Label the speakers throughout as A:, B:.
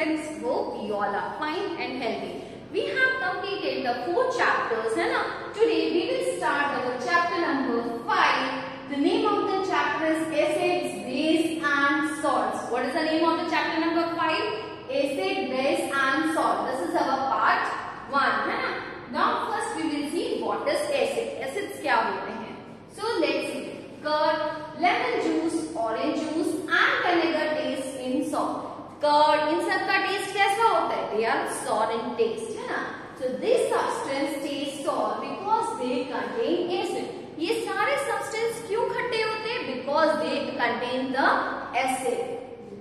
A: friends, hope you all are fine and healthy. We have completed the 4 chapters, है ना? Today we will start our chapter number 5. The name of the chapter is acids, base and salts. What is the name of the chapter number 5? Acid, base and salt. This is our part 1, है ना? Now first we will see what is acid. Acids क्या होते हैं? So let's see. Curd, lemon juice, orange juice and vinegar taste in salt. Curd, इन सब का test कैसा होता है? They are sour in taste, है ना? So this substance tastes sour because they contain acid. ये सारे substance क्यों खट्टे होते हैं? Because they contain the acid.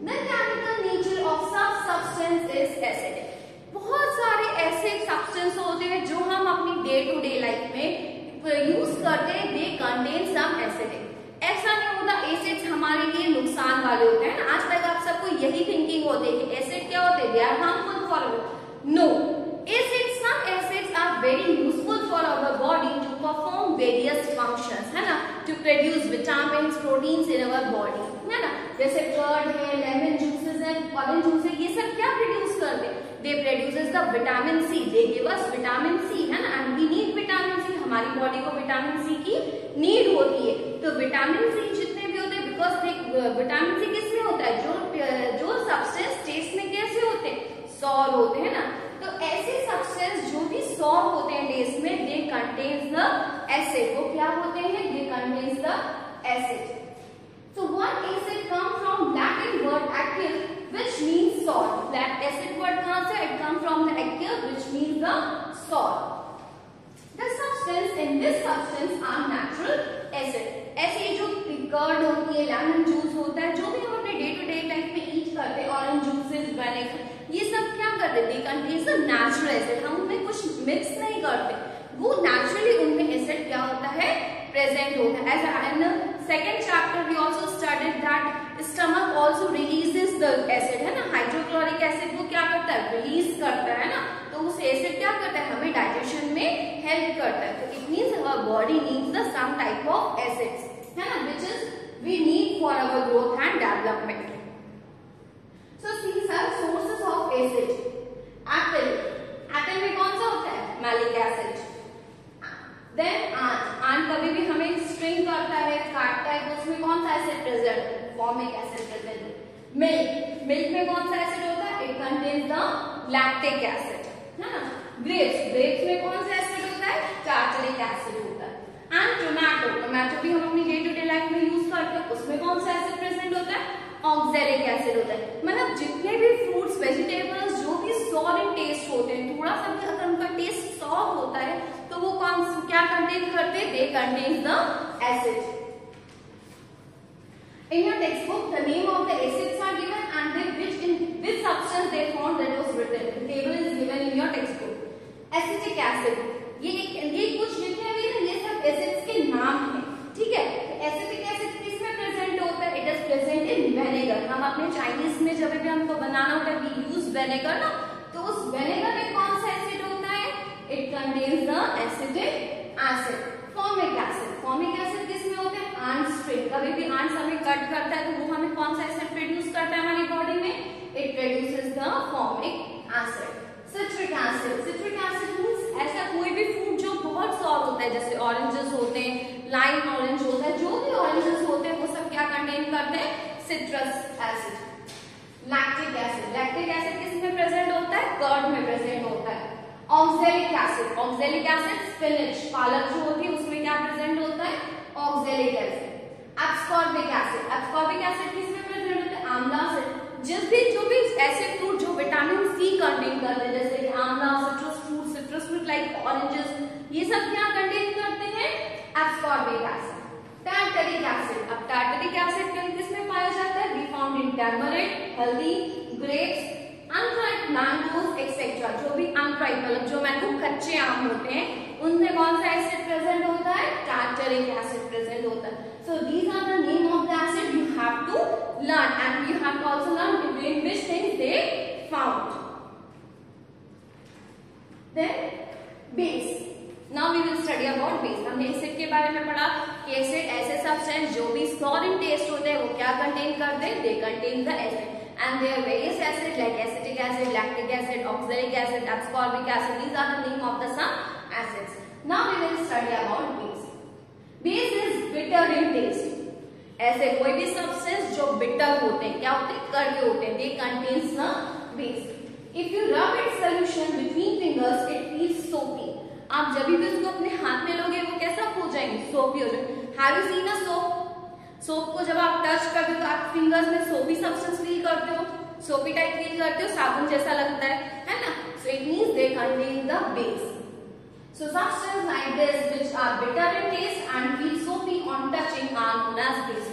A: The chemical nature of such substance is acidic. बहुत सारे ऐसे substance होते हैं जो हम अपनी day to day life में यूज करते हैं. They contain some acidic. ऐसा नहीं होता एसिड्स हमारे लिए नुकसान वाले होते हैं ना. आज तक आप सबको यही थिंकिंग होती है कि एसिड क्या होते हैं? They are harmful for our. No, acids, some acids are very useful for our body to perform various functions, है ना, to produce vitamins, proteins in our body, है ना. जैसे कर्ड है, लेमन जूसेस है, ऑरेंज जूस है, ये सब क्या प्रोड्यूस करते हैं? They produces the vitamin C. They give us vitamin C, है ना. And we need vitamin C. हमारी बॉडी को विटामिन सी की नीड होती है. तो विटामिन सी जितने भी होते हैं, बिकॉज विटामिन सी किसमें होता है? जो सब्सटेंस टेस्ट में कैसे होते हैं? सॉर होते हैं ना. तो ऐसे सब्सटेंस जो भी सॉर होते हैं टेस्ट में, दे कंटेन्स द एसिड. वो क्या होते हैं? They contains the acid. So one acid comes from Latin word acid, which means salt. That acid word कहाँ से? It comes from the acid, which means the salt. The substance in this substance are natural acid. ऐसे जो curd होती है, lemon juice होता है, जो भी हम अपने डे टू डे लाइफ में यूज करते हैं, ऑरेंज जूसेस, विनेगर, ये सब क्या करते हैं? दे कंटेन द नेचुरल एसिड. हम उनमें कुछ मिक्स नहीं करते. वो नेचुरली उनमें एसिड क्या होता है? प्रेजेंट होता है. As in second chapter we also studied that stomach also releases the acid, है ना. हाइड्रोक्लोरिक एसिड वो क्या करता है? रिलीज करता है ना. तो उस एसिड क्या करता है? हमें डाइजेशन में हेल्प करता है. तो it means our body needs the some type of acids, है ना, which is we need for our growth and development. So these are sources of acid. Apple, apple में कौन सा होता है? Malic acid. Then आंट कभी भी हमें स्ट्रिंग करता है, काटता है, तो उसमें कौन सा acid present? Formic acid present. Milk, milk में कौन सा एसिड होता है? It contains the lactic acid, है ना. ग्रेप्स, ग्रेप्स में कौन सा एसिड होता है? टार्टरिक एसिड होता है. एंड टोमेटो, टोमेटो भी हम अपनी डे टू डे लाइफ में यूज करते हैं. उसमें कौन सा एसिड प्रेजेंट होता है? ऑक्सैलिक एसिड होता है. मतलब जितने भी फ्रूट्स, वेजिटेबल्स जो भी सॉर इन टेस्ट होते हैं, थोड़ा सा भी अगर उनका टेस्ट सॉर होता है तो वो कौन क्या कंटेन करते हैं? दे contain the acid. In your textbook, the name of the acids are given and which substance they found, that was written. The table is given in your textbook. Acetic acid. ये कुछ लिखे हुए हैं, ये सब acids के नाम हैं, ठीक है. एसिटिक एसिड किसमें प्रेजेंट होता है? It is present in vinegar. हम अपने चाइनीज में जब भी हमको बनाना होता है, वी यूज विनेगर ना. तो उस विनेगर में कौन सा एसिड होता है? It contains the acetic acid. Formic acid, formic acid किसमें होता है? Ant sting. कभी भी आंट हमें कट करता है तो वो हमें कौन सा एसिड प्रोड्यूस करता है हमारी बॉडी में? It produces the formic acid. Citric acid, citric acid means ऐसा कोई भी फ्रूट जो बहुत सॉर होता है, जैसे ऑरेंजेस होते हैं, लाइम ऑरेंज होता है, जो भी ऑरेंजेस होते हैं वो सब क्या कंटेन करते हैं? Citrus acid. Lactic acid, lactic acid किसमें प्रेजेंट होता है? कर्ड में प्रेजेंट होता है. Oxalic acid, oxalic acid spinach, पालक जो होती है उसमें क्या प्रेजेंट होता है? Oxalic acid. Ascorbic acid, ascorbic acid किसमें प्रेजेंट होता है? आंवला एसिड. जो भी ऐसे फ्रूट जो विटामिन सी कंटेन करते हैं, जैसे आंवला, सिट्रस फ्रूट लाइक ऑरेंजेस, ये सब क्या कंटेन करते हैं? एब्सकॉर्बिक एसिड. टार्टरिक एसिड, अब टार्टरिक एसिड किसमें पाया जाता है? वी फाउंड इन टर्मरिक, हल्दी, ग्रेप्स, अनराइप मैंगोज एक्सेट्रा. जो भी अनराइप मतलब जो मैंगो कच्चे आम होते हैं, उनमें कौन सा एसिड प्रेजेंट होता है? टार्टरिक एसिड प्रेजेंट होता है. So these are the name of the acid you have to learn, and you have to also learn between which things they found. Then base. Now we will study about base. हमने acid के बारे में पढ़ा कि acid ऐसे substance जो भी sorry इन test होते हैं वो क्या कंटेन करते हैं? They contain the acid. And there are various acid like acetic acid, lactic acid, oxalic acid, ascorbic acid. These are the name of the some acids. Now we will study about base. Base is bitter in taste. ऐसे कोई भी substance जो bitter होते हैं, क्या होते हैं, कड़वे होते हैं, they contains the base. If you rub its solution between fingers, it feels soapy. आप जब भी उसको अपने हाथ में लोगे वो कैसा हो जाएंगे, soapy हो जाएंगे. Have you seen a soap? Soap को जब आप टच करते हो तो आप फिंगर्स में सोपी सब्सटेंस फील करते हो, सोपी टाइप फील करते हो, साबुन जैसा लगता है ना. So it means they contain the base. So substance like this which are bitter in taste and feel soapy on touching are known as base.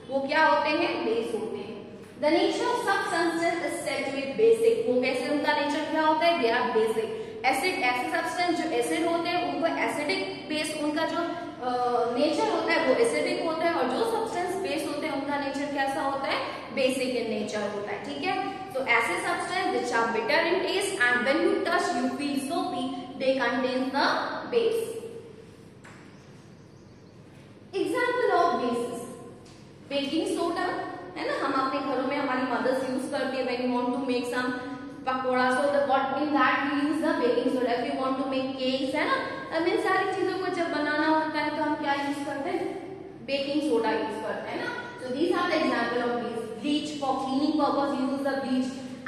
A: वो क्या होते हैं, बेस होते हैं. The nature of substances is said with basic. वो कैसे, उनका नेचर क्या होता है, दे आर बेसिक. एसिड, ऐसे सब्सटेंस जो एसिड होते हैं उनको एसिडिक बेस, उनका जो नेचर होता है वो एसिडिक होता है, और जो सब्सटेंस बेस होते हैं उनका नेचर कैसा होता है, बेसिक इन नेचर होता है. ठीक है. तो ऐसे substance which are bitter in taste and when you touch you feel soapy, they contain the base. Example of basis, baking soda है ना, हम अपने घरों में हमारी मदर्स यूज करती है when you want to make some pakora. So the what in that we use the baking soda. If you want to make cakes, है ना, अब इन सारी चीजों को जब बनाना होता है तो हम क्या यूज करते हैं, बेकिंग सोडा यूज करते हैं ना. So these are the example of base. Bleach, for cleaning purpose use the bleach.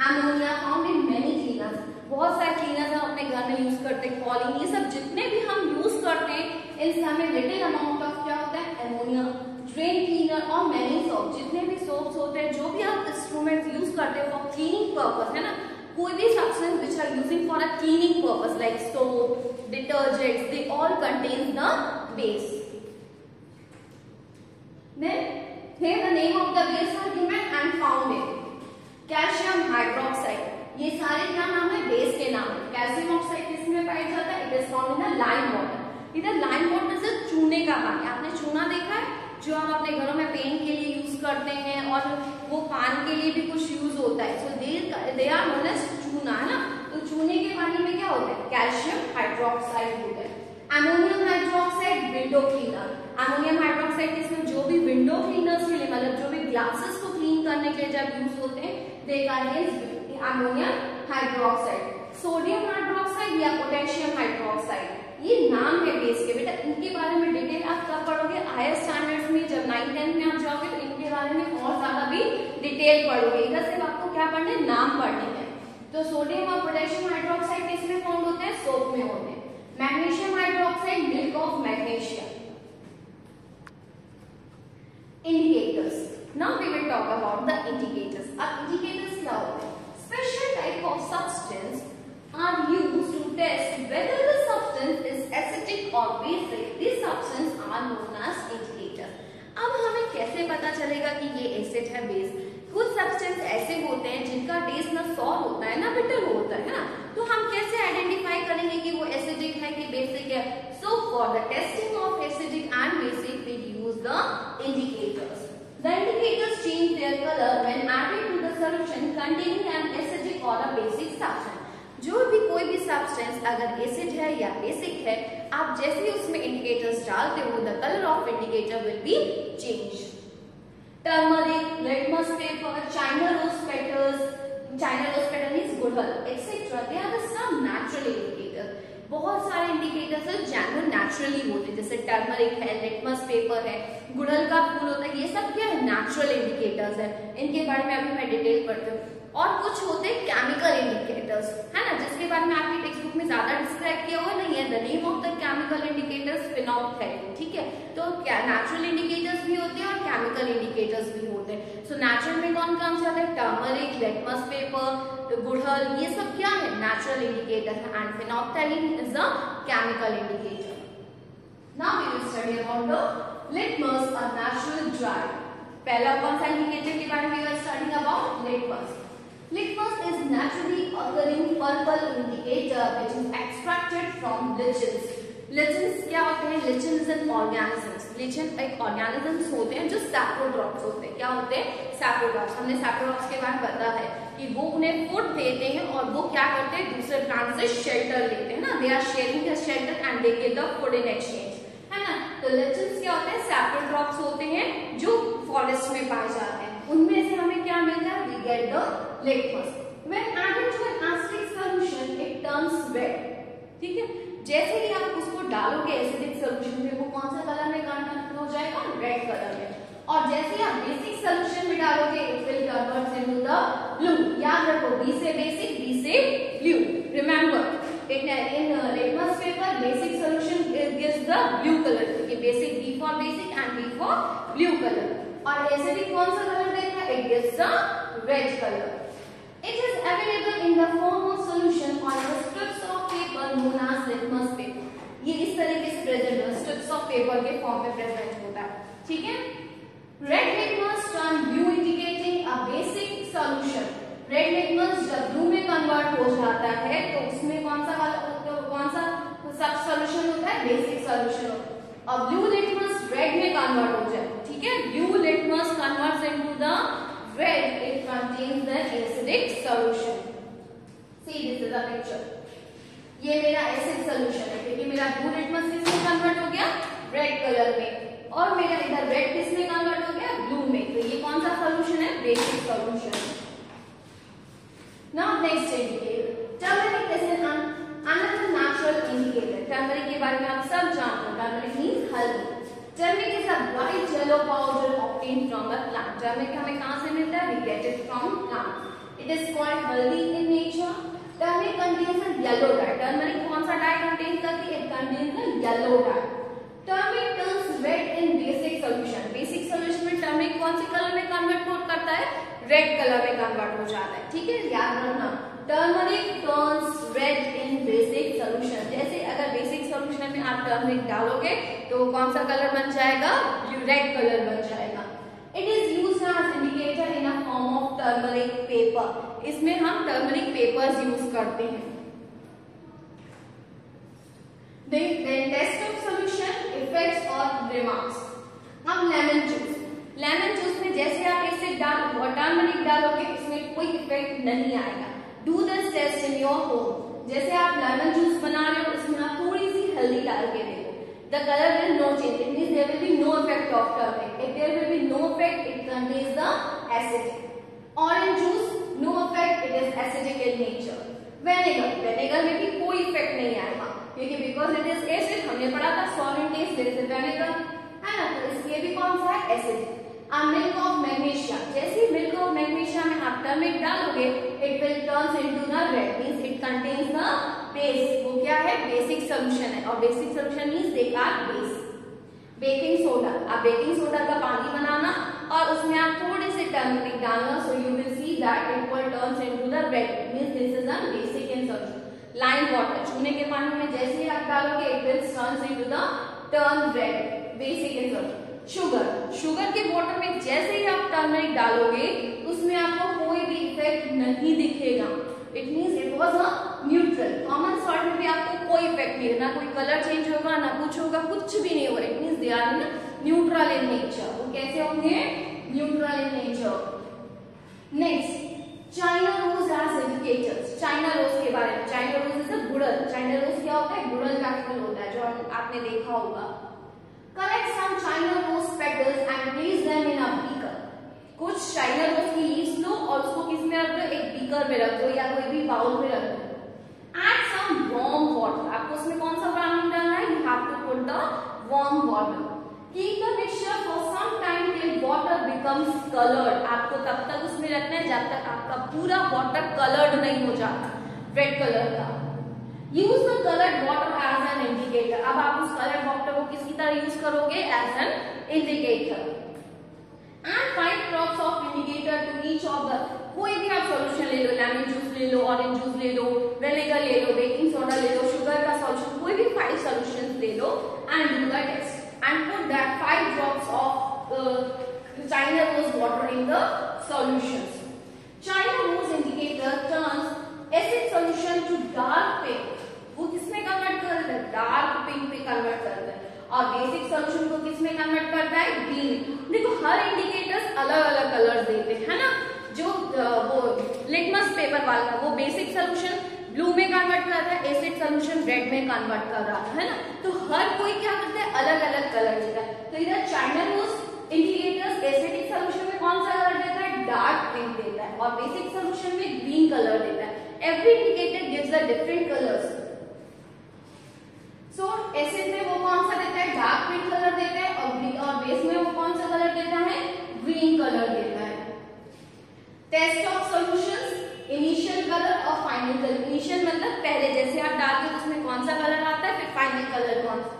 A: Ammonia found in many cleaners. बहुत सारे क्लीनर्स हम अपने घर में यूज करते हैं. कॉलिंग, ये सब जितने भी हम यूज करते हैं इन सब में लिटिल अमाउंट ऑफ क्या होता है, अमोनिया. ड्रेन क्लीनर और मैनी सोप, जितने भी सोप्स होते हैं, जो भी आप इंस्ट्रूमेंट यूज करते हो फॉर क्लीनिंग पर्पस, है ना, कोई भी substance which are using for a cleaning purpose like soap, detergents, they all contain the base. Then here the name of the base are given and found in calcium hydroxide. ये सारे क्या नाम है, base के नाम है. Calcium oxide किसमें पाया जाता है, it is found in the lime water. इधर लाइम वाटर से चूने का पानी, आपने चूना देखा है जो हम अपने घरों में पेंट के लिए यूज करते हैं, और वो पान के लिए भी कुछ यूज होता है. सो दे आर नोन एज चूना, है ना. तो चूने के पानी में क्या होता है, कैल्शियम हाइड्रोक्साइड होता है. Ammonium hydroxide window cleaner. Ammonium hydroxide इसमें जो भी विंडो क्लीनर्स के लिए, मतलब जो भी ग्लासेस को क्लीन करने के लिए जब यूज होते हैं, they contain ammonium hydroxide. Sodium hydroxide या पोटेशियम हाइड्रोक्साइड, ये नाम है बेस के. बेटा इनके बारे में डिटेल आप कब पढ़ोगे, हायर स्टैंडर्ड्स में, जब 9th-10th में आप जाओगे तो इनके बारे में और ज्यादा भी डिटेल पढ़ोगे. इधर सिर्फ आपको क्या पढ़ने, नाम पढ़ने हैं. तो सोडियम और पोटेशियम हाइड्रोक्साइड किसमें फाउंड होते हैं, सोप में होते हैं. Magnesium hydroxide, milk of magnesium. Indicators. Now we will talk about the indicators. अब इंडिकेटर्स क्या होते हैं, special type of substance are used to test whether the substance is acidic or basic. These substances are known as indicators. अब हमें कैसे पता चलेगा कि ये एसिड है, बेस. कुछ सब्सटेंस ऐसे होते हैं जिनका टेस्ट ना सॉर होता है ना बिटर होता है ना, तो हम कैसे आइडेंटिफाई करेंगे कि वो एसिडिक है कि बेसिक है. So for the testing of acidic and basic we use the indicators. The indicators change their color when added to the solution containing an acidic or a basic substance. जो भी कोई भी substance अगर acid है या basic है, आप जैसे ही उसमें इंडिकेटर्स डालते हो, the colour of indicator will be change. Turmeric, litmus paper, china rose petal means गुड़हल etcetera, they are the some natural indicator. बहुत सारे इंडिकेटर्स है जेन्युइन नेचुरली होते हैं, जैसे टर्मरिक है, लिटमस पेपर है, गुड़हल का फूल होता है. ये सब क्या है, नेचुरल इंडिकेटर्स है. इनके बारे में अभी मैं डिटेल पढ़ती हूँ. और कुछ होते हैं केमिकल इंडिकेटर्स, है ना, जिसके बारे में आपकी टेक्स्ट बुक में ज्यादा डिस्क्राइब किया हुआ नहीं है. The name of the chemical indicators phenolphthalein. ठीक है. तो क्या नेचुरल इंडिकेटर्स भी होते हैं और केमिकल इंडिकेटर्स भी होते हैं. सो नेचुरल में कौन कौन से होते हैं, टर्मरिक, लिटमस पेपर, गुड़हल, ये सब क्या है, नेचुरल इंडिकेटर है. And phenolphthalein is a chemical indicator. Now we will study about the litmus, a natural dry. पहला कौन सा इंडिकेटर के बारे में we are studying about, litmus. Litmus is naturally occurring purple indicator which is extracted from lichens. Lichens क्या होते हैं, lichen is an organisms. lichen एक organisms होते हैं जो saprotrophs होते हैं. क्या होते हैं, saprotrophs. हमने saprotrophs के बारे में पता है कि वो उन्हें फूड देते हैं और वो क्या करते हैं, दूसरे प्लांट से शेल्टर लेते हैं ना. They are sharing the shelter and they get the food in exchange, है ना. तो lichens क्या होते हैं, saprotrophs होते हैं जो फॉरेस्ट में पाए जाते हैं. उनमें से हमें क्या मिलता है, we get the litmus. When added to an acidic solution, it turns red. ठीक है, जैसे ही आप उसको डालोगे एसिडिक सोल्यूशन में, वो कौन सा कलर में कन्वर्ट हो जाएगा? रेड कलर में. और जैसे ही आप बेसिक सोल्यूशन में डालोगे, it will convert into the blue. याद रखो, बी से बेसिक, बी से blue. Remember, in litmus paper basic solution gives the blue color. ये basic, B for basic and B for blue color. और acidic कौन सा कलर देता है? It gives the red color. It is available in the form of solution on the strips of paper known as litmus paper. ये इस तरीके से present है, strips of paper के फॉर्म में प्रेजेंट होता है. ठीक है. Red litmus turn blue indicating a basic solution. Red litmus जब ब्लू में कन्वर्ट हो जाता है तो उसमें कौन सा सब सॉल्यूशन होता है? बेसिक सॉल्यूशन होता है. और ब्लू लिटमस रेड में कन्वर्ट हो जाए. ठीक है, blue litmus converts into the red, it contains the acidic solution. See this is the picture. ये मेरा एसिड सॉल्यूशन है, क्योंकि मेरा ब्लू लिटमस किसमें कन्वर्ट हो गया? रेड कलर में. और मेरा इधर रेड किसमें कन्वर्ट हो गया? ब्लू में. तो ये कौन सा सॉल्यूशन है? Basic solution. Now next indicator. Turmeric is another natural indicator. Turmeric के बारे में आप सब जानते हो. Turmeric means हल्दी. Turmeric is a white yellow powder obtained from a plant. Turmeric हमें कहाँ से मिलता है? We get it from plant. It is called हल्दी in nature. Turmeric contains a yellow dye. Turmeric कौन सा dye contain करती है? It contains a yellow dye. Turmeric turns red in basic solution. Basic solution में turmeric कौन से colour में convert करता है? रेड कलर में कन्वर्ट हो जाता है. ठीक है, याद रखना, टर्मरिक टर्न्स रेड इन बेसिक सॉल्यूशन. जैसे अगर बेसिक सॉल्यूशन में आप टर्मरिक डालोगे तो कौन सा कलर बन जाएगा? रेड कलर बन जाएगा. It is used as indicator in a form of turmeric paper. इसमें हम टर्मरिक पेपर्स यूज करते हैं. Then test of solution, effects or remarks. अब लेमन जूस. लेमन जूस में जैसे आप इसे टर्मरिक डालोगे, इसमें कोई इफेक्ट नहीं आएगा. Do this test in your home. जैसे आप लेमन जूस बना रहे हो, इसमें आप थोड़ी सी हल्दी डाल के देखो. The colour will no change. It means there will be no effect of turmeric. If there will be no effect, it contains the acid. Orange juice, no effect, it is acidic in nature. Vinegar में भी कोई effect नहीं आएगा, क्योंकि because it is acid. हमने पढ़ा था solvent is vinegar, है ना. तो इसलिए भी कौन सा है? एसिड. Milk of magnesia. जैसे मिल्क ऑफ मैग्नीशिया में आप टर्मरिक डालोगे, it will turns into the red. Means it contains the base. वो क्या है? बेसिक सॉल्यूशन है. और basic solution means they are base. Baking soda. आप बेकिंग सोडा का पानी बनाना और उसमें आप थोड़े से टर्मरिक डालना, so you will see that it will turns into the red. Means this is a basic in solution. Lime water. चूने के पानी में जैसे ही आप डालोगे, it will turns into the turn red. Basic in solution. Sugar के water में जैसे ही आप टर्मरिक डालोगे, उसमें आपको कोई भी इफेक्ट नहीं दिखेगा. It means it was a neutral. Common salt में भी आपको कोई इफेक्ट नहीं है, ना कोई कलर चेंज होगा, ना कुछ होगा, कुछ भी नहीं होगा. It means they are in neutral in nature. वो कैसे होंगे? Neutral in nature. Next, China rose as indicators. China rose के बारे में. चाइना रोज इज अ गुड़हल. चाइना रोज क्या होता है? गुड़हल का फूल होता है, जो आपने देखा होगा. Collect some China rose petals and place them in a beaker. कुछ चाइना रोज की लीव्स लो और उसको किस में रख दो? एक बीकर में रख दो या कोई भी बाउल में रख दो. Add some warm water. आपको उसमें कौन सा पानी डालना है? You have to put the warm water. Keep the mixture for some time till water becomes colored. आपको तब तक उसमें रखना है जब तक आपका पूरा वाटर कलर्ड नहीं हो जाता, रेड कलर का. Use the colored water as an indicator. अब आप उस colored water को किसकी तरह यूज करोगे? As an indicator. And 5 drops of indicator to each of the. कोई भी आप सॉल्यूशन ले लो, लेमन जूस ले लो, ऑरेंज जूस ले लो, विनेगर ले लो, बेकिंग सोडा ले लो, शुगर का सॉल्यूशन, कोई भी 5 सॉल्यूशंस ले लो and do the test and put that 5 drops of China rose water in the solutions. China rose indicator turns acid solution to dark pink. वो किसमें convert करता है? डार्क पिंक में कन्वर्ट करता है. और बेसिक सॉल्यूशन को किसमें कन्वर्ट करता है? ग्रीन. देखो हर इंडिकेटर्स अलग अलग कलर्स देते हैं, है ना. जो वो लिटमस पेपर वाला वो बेसिक सॉल्यूशन ब्लू में कन्वर्ट कर रहा है, एसिड सॉल्यूशन रेड में कन्वर्ट कर रहा है ना. तो हर कोई क्या करता है? अलग अलग कलर देता है. तो इधर China rose indicators acidic solution में कौन सा कलर देता है? डार्क पिंक देता है. है और बेसिक सोल्यूशन में ग्रीन कलर देता है। Every indicator gives a different colours. So acid में वो कौन सा देता है, डार्क पिंक कलर देता है, और बेस में वो कौन सा कलर देता है, ग्रीन कलर देता है। Test of solutions, initial colour और फाइनल कलर। इनिशियल मतलब पहले जैसे आप डालते हो उसमें कौन सा कलर आता है, फिर फाइनल कलर कौन सा।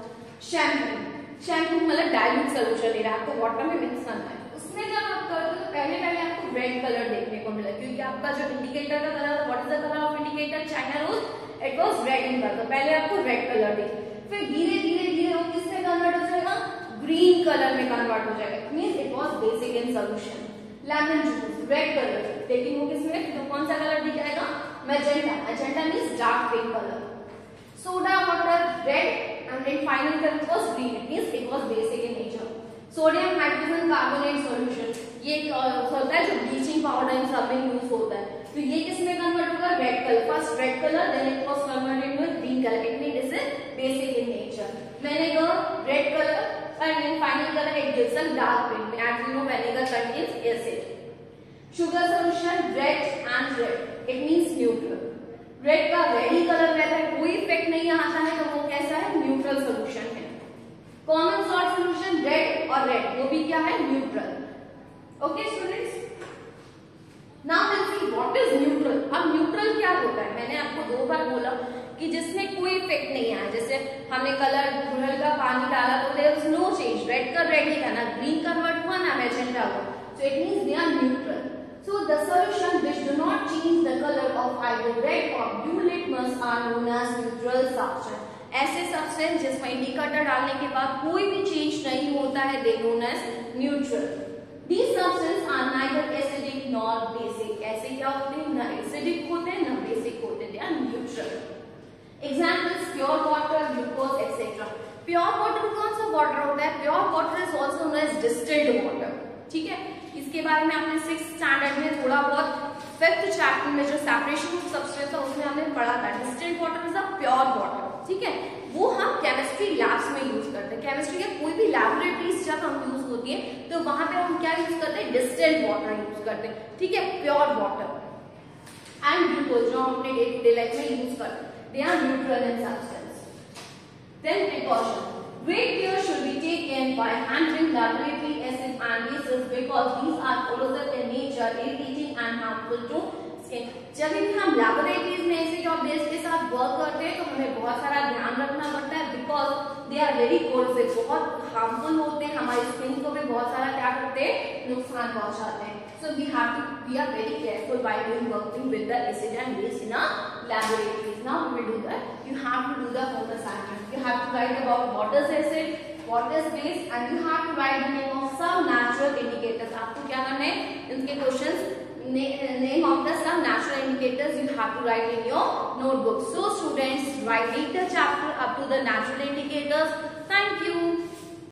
A: शैम्पू मतलब डाइल्यूट सॉल्यूशन ले रहा है, आपको वाटर में मिक्स करना है। उसमें जब आप करते हो तो पहले आपको रेड कलर देखने को मिला, क्योंकि आपका जो इंडिकेटर का colour, what is the colour of indicator, China rose, it was red in colour. पहले आपको रेड कलर दिखे, फिर धीरे धीरे वो किसमें कन्वर्ट हो जाएगा, ग्रीन कलर में कन्वर्ट हो जाएगा। Means it was basic in solution. Lemon juice red colour, लेकिन वो किसमें, तो कौन सा कलर दिखाएगा, magenta. Magenta means dark pink colour. Soda water rat and then final color was green. It means it was basic in nature. Sodium hydrogen carbonate solution, ये होता है जो ब्लीचिंग पाउडर इन सब में यूज होता है। तो ये किसमें कन्वर्ट होगा, red colour. First red colour, then it was converted with green colour. It means this is basic in nature. vinegar red color and then final color it gives a dark pink. As you know, vinegar contains acid. Sugar solution red and red. It means neutral. Red का red ही colour रहता है, कोई effect नहीं आता है, तो वो कैसा है, न्यूट्रल सोल्यूशन है। कॉमन सॉल्ट सोल्यूशन रेड और रेड, वो भी क्या है, neutral. Okay students, now let's see what is neutral. अब न्यूट्रल क्या होता है, मैंने आपको 2 बार बोला कि जिसमें कोई इफेक्ट नहीं आया। जैसे हमने कलर गुड़हल का पानी डाला तो there is no change, red का रेड ही था, ना ग्रीन कन्वर्ट हुआ ना मैजेंटा हुआ, so it means they are neutral. So the solution which do not change the color of either red or blue litmus are known as neutral substance. ऐसे substance जिसमें indicator डालने के बाद कोई भी चेंज नहीं होता है, they known as neutral. These substances are neither acidic nor basic. ऐसे क्या होते हैं, ना acidic होते हैं ना basic होते हैं, they are neutral. Examples pure water, glucose, etc. Pure water कौन सा water होता है, pure water is also known as distilled water. ठीक है, इसके बारे में आपने 6th स्टैंडर्ड में थोड़ा बहुत 5th चैप्टर में जो सेपरेशन ऑफ सब्सटेंस था उसमें हमने पढ़ा था। Distilled water is a pure water, ठीक है, वो हम केमिस्ट्री लैब्स में यूज करते हैं। केमिस्ट्री के कोई भी लैबोरेटरीज जब हम यूज होती है तो वहां पे हम क्या यूज करते हैं, डिस्टिल्ड वाटर यूज करते हैं, ठीक है, प्योर वाटर। एंड ग्लूकोज जो हम अपने डे टू डे लाइफ में यूज करते हैं, they are neutral in substance. Then precaution, great care should be taken by handling laboratory acids and bases because these are corrosive in nature, irritating and harmful to skin. जब भी हम laboratories में acid और base के साथ work करते हैं तो हमें बहुत सारा ध्यान रखना पड़ता है, because they are very corrosive, बहुत हार्मफुल होते हैं, हमारी स्किन को भी बहुत सारा क्या करते हैं, नुकसान पहुंचाते हैं। So we have to be very careful while doing working with the acid and base in our laboratories. Now we will do that. You have to do the home assignment. You have to write about what is acid, what is base, and you have to write the name of some natural indicators. आपको क्या करना है, इनके questions, name of the some natural indicators you have to write in your notebook. So students, read the chapter up to the natural indicators. Thank you.